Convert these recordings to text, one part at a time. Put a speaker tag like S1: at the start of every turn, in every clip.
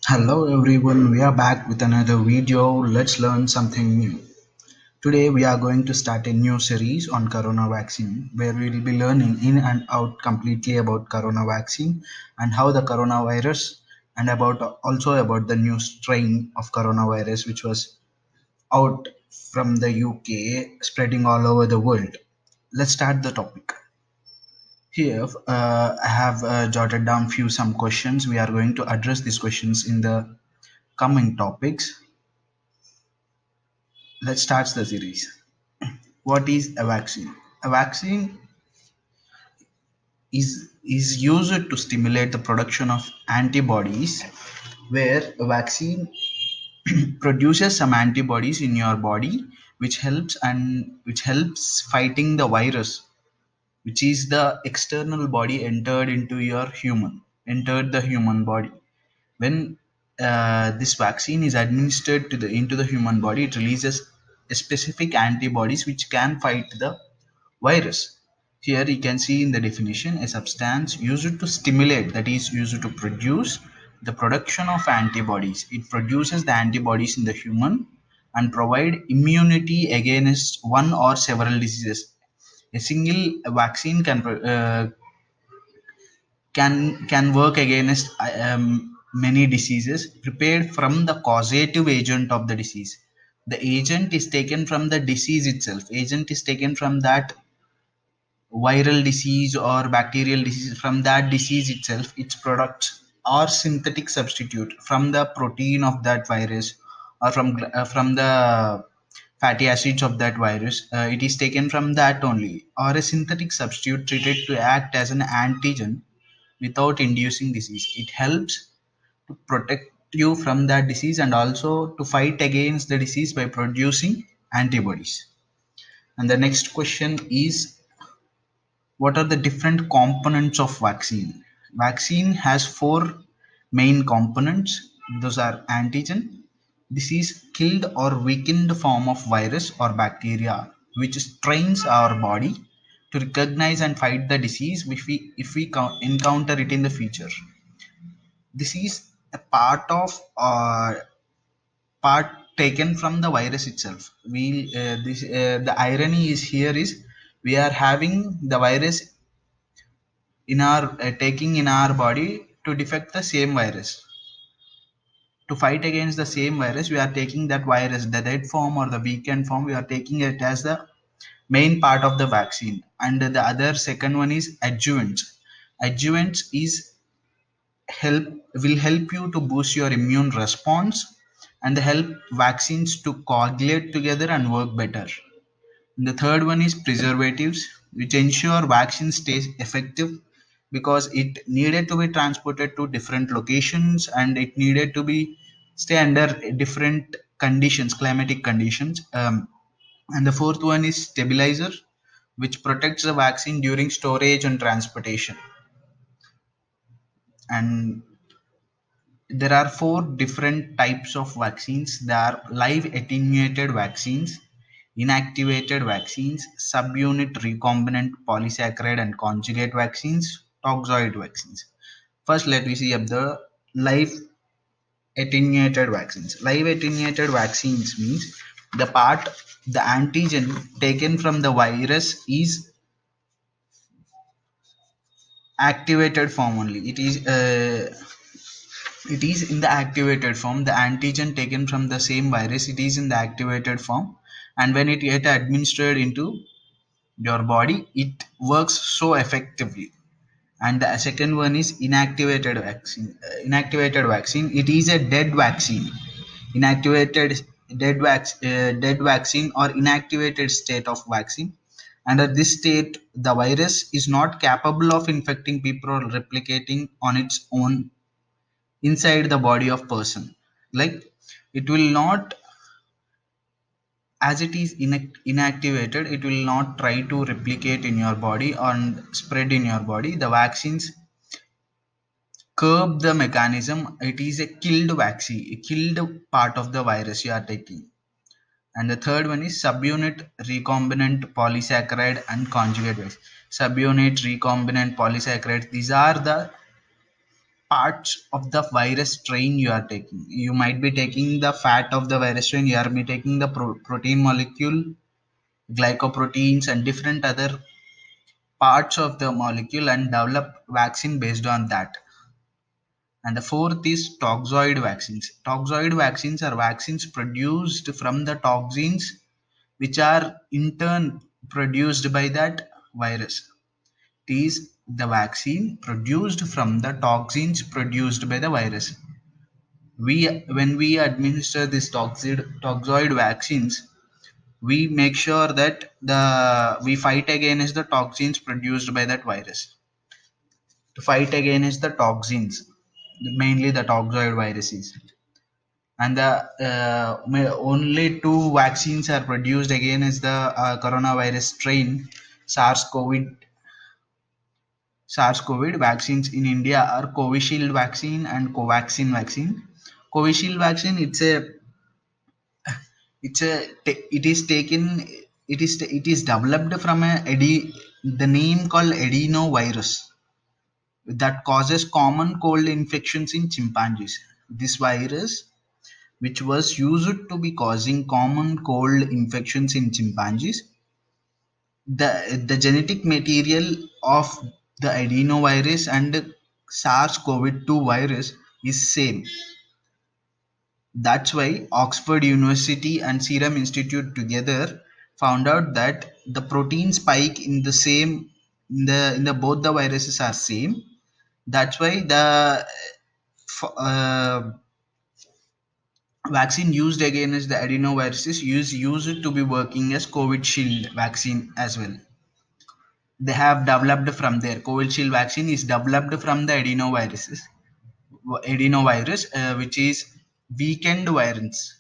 S1: Hello everyone, we are back with another video. Let's learn something new. Today we are going to start a new series on corona vaccine where we will be learning in and out completely about corona vaccine and how the coronavirus and about also about the new strain of coronavirus which was out from the UK spreading all over the world. Let's start the topic. Here I have jotted down few some questions. We are going to address these questions in the coming topics. Let's start the series. What is a vaccine? A vaccine is used to stimulate the production of antibodies, where a vaccine produces some antibodies in your body which helps fighting the virus, which is the external body entered the human body. When this vaccine is administered to the into the human body, it releases specific antibodies which can fight the virus. Here you can see in the definition a substance used to stimulate, that is used to produce the production of antibodies. It produces the antibodies in the human and provide immunity against one or several diseases. A single vaccine can work against many diseases prepared from the causative agent of the disease. The agent is taken from the disease itself. Agent is taken from that viral disease or bacterial disease, from that disease itself, its products or synthetic substitute from the protein of that virus or from the fatty acids of that virus. It is taken from that only, or a synthetic substitute treated to act as an antigen without inducing disease. It helps to protect you from that disease and also to fight against the disease by producing antibodies. And the next question is, what are the different components of vaccine? Vaccine has four main components. Those are antigen. This is killed or weakened form of virus or bacteria which trains our body to recognize and fight the disease if we encounter it in the future. This is a part taken from the virus itself. The irony is here is we are having the virus in our taking in our body to defect the same virus. To fight against the same virus, we are taking that virus, the dead form or the weakened form, we are taking it as the main part of the vaccine. And the other second one is adjuvants. Adjuvants is help will help you to boost your immune response and help vaccines to coagulate together and work better. The third one is preservatives, which ensure vaccine stays effective because it needed to be transported to different locations and it needed to be stay under different conditions, climatic conditions. And the fourth one is stabilizer, which protects the vaccine during storage and transportation. And there are four different types of vaccines. There are live attenuated vaccines, inactivated vaccines, subunit recombinant polysaccharide and conjugate vaccines, toxoid vaccines. First, let me see up the live attenuated vaccines. Live attenuated vaccines means the antigen taken from the virus is activated form only. It is in the activated form. The antigen taken from the same virus, it is in the activated form, and when it get administered into your body, it works so effectively. And the second one is inactivated vaccine. Inactivated vaccine, it is a dead vaccine. Inactivated dead vaccine or inactivated state of vaccine. Under this state, the virus is not capable of infecting people or replicating on its own inside the body of person. Like, it will not, as it is inactivated, it will not try to replicate in your body and spread in your body. The vaccines curb the mechanism. It is a killed vaccine, a killed part of the virus you are taking. And the third one is subunit recombinant polysaccharide and conjugate vaccine. Subunit recombinant polysaccharide, these are the parts of the virus strain you are taking. You might be taking the fat of the virus strain, you are be taking the protein molecule, glycoproteins, and different other parts of the molecule and develop vaccine based on that. And the fourth is toxoid vaccines. Toxoid vaccines are vaccines produced from the toxins which are in turn produced by that virus. It is the vaccine produced from the toxins produced by the virus. When we administer these toxoid vaccines, we make sure that we fight against the toxins produced by that virus. To fight against the toxins, mainly the toxoid viruses. And the only two vaccines are produced against the coronavirus strain SARS-CoV vaccines in India are Covishield vaccine and Covaxin vaccine. Covishield vaccine, it is taken, it is developed from the name called adenovirus that causes common cold infections in chimpanzees. This virus, which was used to be causing common cold infections in chimpanzees, the genetic material of the adenovirus and SARS-CoV-2 virus is same. That's why Oxford University and Serum Institute together found out that the protein spike in the same in the both the viruses are same. That's why the vaccine used against the adenoviruses used to be working as COVID shield vaccine as well. They have developed from there. COVID shield vaccine is developed from the adenovirus, which is weakened virus.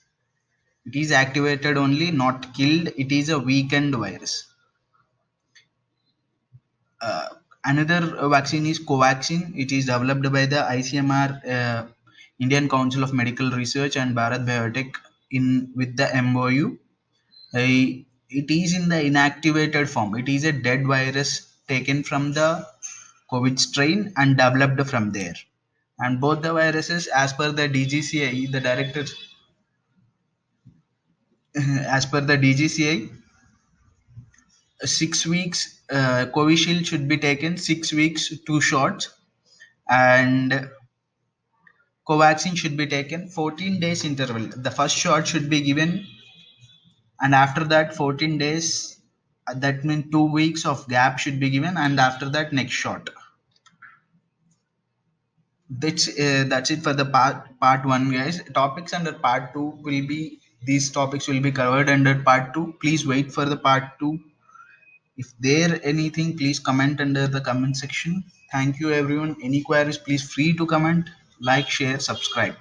S1: It is activated only, not killed. It is a weakened virus. Uh, Another vaccine is Covaxin. It is developed by the ICMR, Indian Council of Medical Research, and Bharat Biotech in with the MOU. It is in the inactivated form. It is a dead virus taken from the COVID strain and developed from there. And both the viruses, as per the DGCI, the director, as per the DGCI, 6 weeks Covishield should be taken 6 weeks, 2 shots, and Covaxin should be taken 14 days interval. The first shot should be given, and after that 14 days, that means 2 weeks of gap should be given, and after that next shot. That's it for the part one, guys. Topics under part two will be, these topics will be covered under part two. Please wait for the part two. If there anything, please comment under the comment section. Thank you everyone. Any queries, please free to comment, like, share, subscribe.